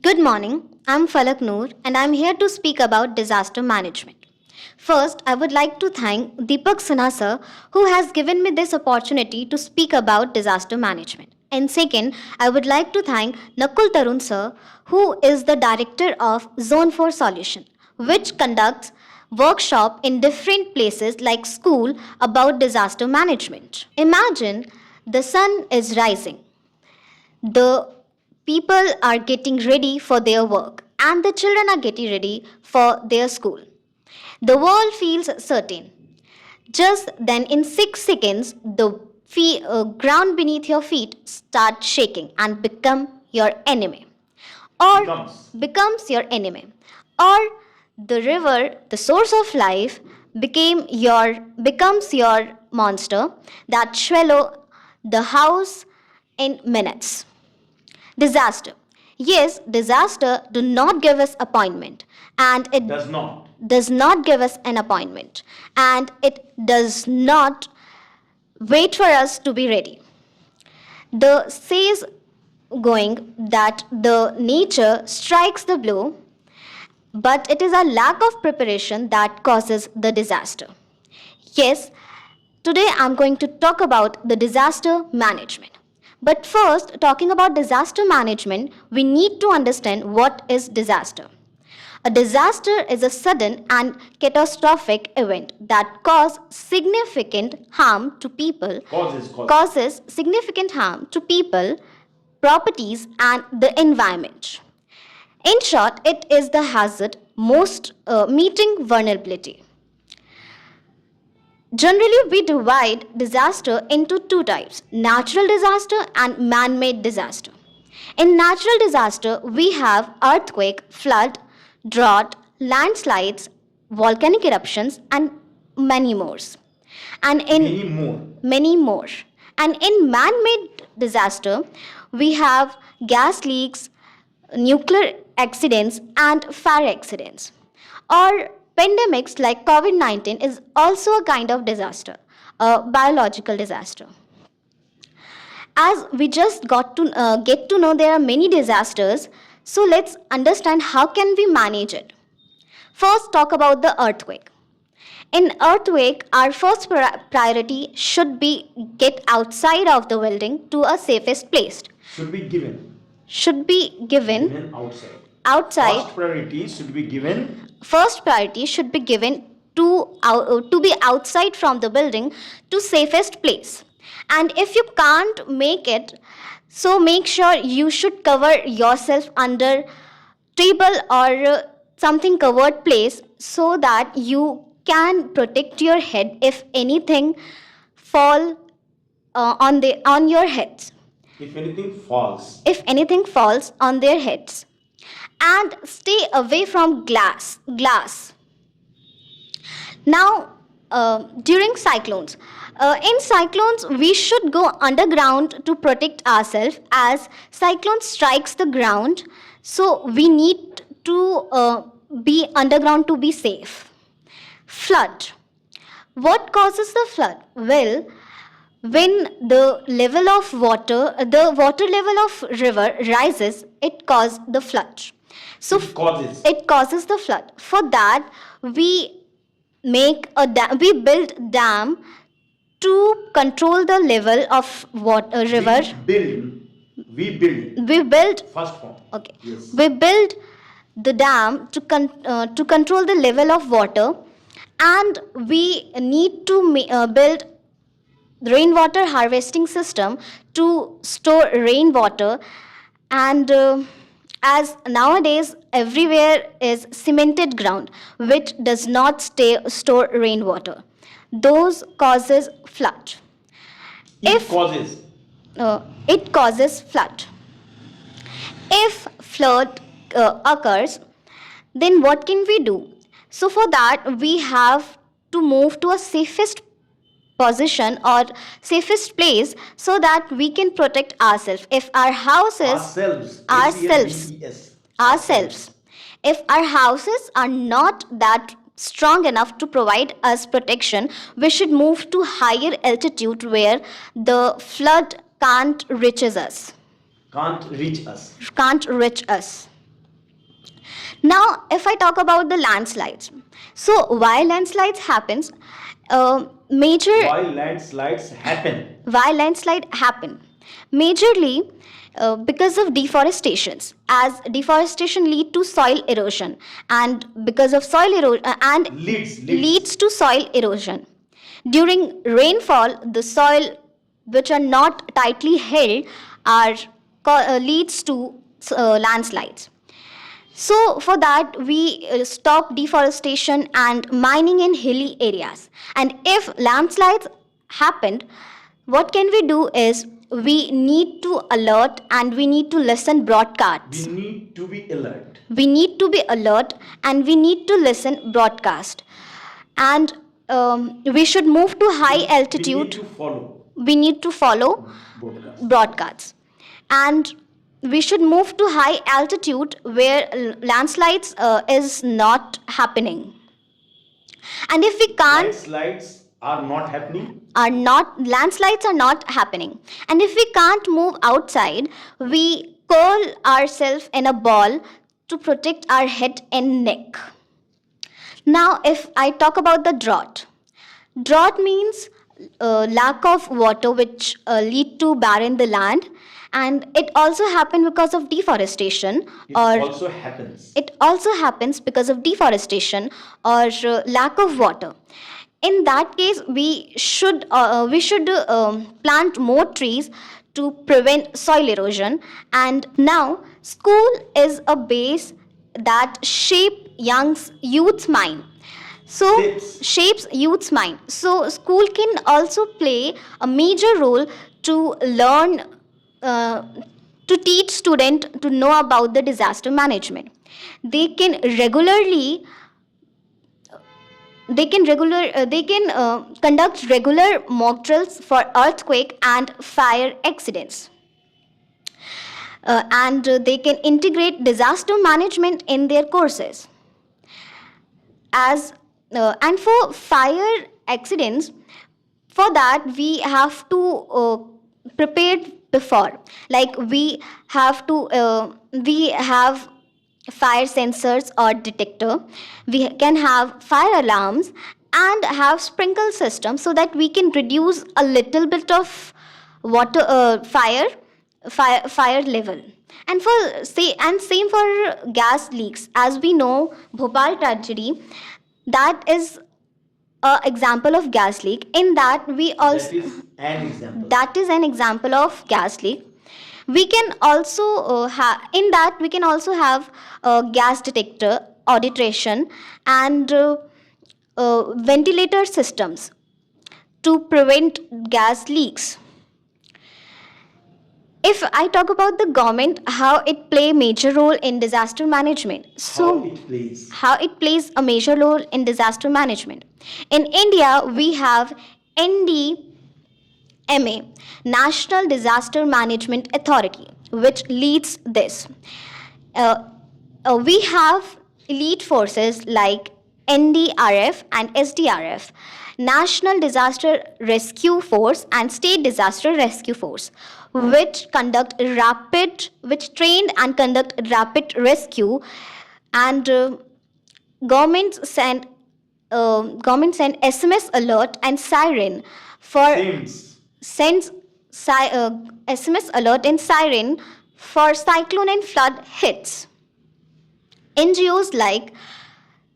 Good morning, I'm Falak Noor and I'm here to speak about disaster management. First, I would like to thank Deepak Sinha sir who has given me this opportunity to speak about disaster management. And second, I would like to thank Nakul Tarun sir who is the director of Zone 4 Solution, which conducts workshop in different places like school about disaster management. Imagine the sun is rising, the people are getting ready for their work and the children are getting ready for their school. The world feels certain. Just then, in 6 seconds, the ground beneath your feet starts shaking and your enemy, or becomes your enemy, or the river, the source of life, becomes your monster that swallow the house in minutes. Disaster. Yes, disaster do not give us appointment and it does not give us an appointment and it does not wait for us to be ready. The says going that the nature strikes the blow, but it is a lack of preparation that causes the disaster. Yes, today I'm going to talk about the disaster management. But first, talking about disaster management, we need to understand what is disaster. A disaster is a sudden and catastrophic event that causes significant harm to people, causes significant harm to people, properties, and the environment. In short, it is the hazard most meeting vulnerability. Generally, we divide disaster into two types, natural disaster and man-made disaster. In natural disaster, we have earthquake, flood, drought, landslides, volcanic eruptions, and many more. And in many more. And in man-made disaster, we have gas leaks, nuclear accidents, and fire accidents. Or pandemics like COVID-19 is also a kind of disaster, a biological disaster. As we just got to get to know there are many disasters, so let's understand how can we manage it. First, talk about the earthquake. In earthquake, our first priority should be get outside of the building to a safest place. Should be given outside. First priority should be given to be outside from the building to safest place. And if you can't make it, so make sure you should cover yourself under table or something covered place so that you can protect your head if anything fall on your heads. If anything falls on their heads. And stay away from glass. Now, during cyclones. In cyclones, we should go underground to protect ourselves as cyclone strikes the ground. So, we need to be underground to be safe. Flood. What causes the flood? Well, when the water level of river rises, it causes the flood. So it causes the flood. For that, we make a dam. We build dam to control the level of water river. We build. First form. Okay. Yes. We build the dam to control the level of water, and we need to build rainwater harvesting system to store rainwater. And as nowadays everywhere is cemented ground which does not store rainwater, those causes flood. It causes flood. If flood occurs, then what can we do? So for that we have to move to a safest position or safest place so that we can protect ourselves. If our houses ourselves, if our houses are not that strong enough to provide us protection, we should move to higher altitude where the flood can't reach us. Now, if I talk about the landslides, so why landslides happens? Major Why landslides happen? why landslide happen? Majorly because of deforestations, as deforestation lead to soil erosion, and because of soil erosion and leads to soil erosion. During rainfall, the soil which are not tightly held are leads to landslides. So, for that, we stop deforestation and mining in hilly areas. And if landslides happened, what can we do is we need to alert and we need to listen broadcasts. We need to be alert. We need to be alert and we need to listen broadcast. And we should move to high altitude. We need to follow broadcasts. And we should move to high altitude where landslides is not happening. And if we can't, Landslides are not happening. Landslides are not happening. And if we can't move outside, we curl ourselves in a ball to protect our head and neck. Now, if I talk about the drought means lack of water, which lead to barren the land, and it also happens because of deforestation. It also happens because of deforestation or lack of water. In that case, we should plant more trees to prevent soil erosion. And now, school is a base that youth's mind. So shapes youth's mind. So school can also play a major role to learn, to teach students to know about the disaster management. They can regularly conduct regular mock drills for earthquake and fire accidents. And they can integrate disaster management in their courses. And for fire accidents, for that we have to prepare before. Like we have fire sensors or detector. We can have fire alarms and have sprinkle system so that we can reduce a little bit of water fire level. And same for gas leaks. As we know, Bhopal tragedy, that is an example of gas leak. In that we also that is an example of gas leak. We can also have gas detector, auditration, and ventilator systems to prevent gas leaks. If I talk about the government, how it play major role in disaster management. So how it plays a major role in disaster management. In India, we have NDMA, National Disaster Management Authority, which leads this. We have elite forces like NDRF and sdrf, National Disaster Rescue Force and State Disaster Rescue Force, which train and conduct rapid rescue. And government send SMS alert and siren for SMS alert and siren for cyclone and flood hits. NGOs like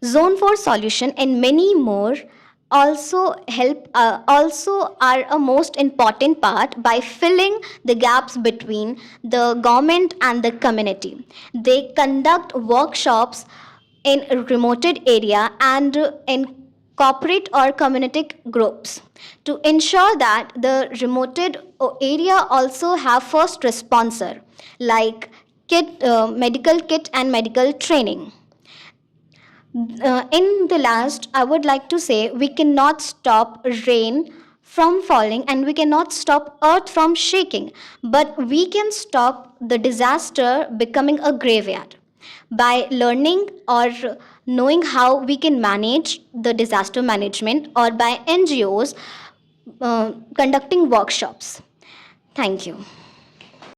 Zone 4 Solution and many more also are a most important part by filling the gaps between the government and the community. They conduct workshops in a remote area and in corporate or community groups to ensure that the remote area also have first responder like medical kit and medical training. In the last, I would like to say we cannot stop rain from falling and we cannot stop earth from shaking, but we can stop the disaster becoming a graveyard by learning or knowing how we can manage the disaster management, or by NGOs conducting workshops. Thank you.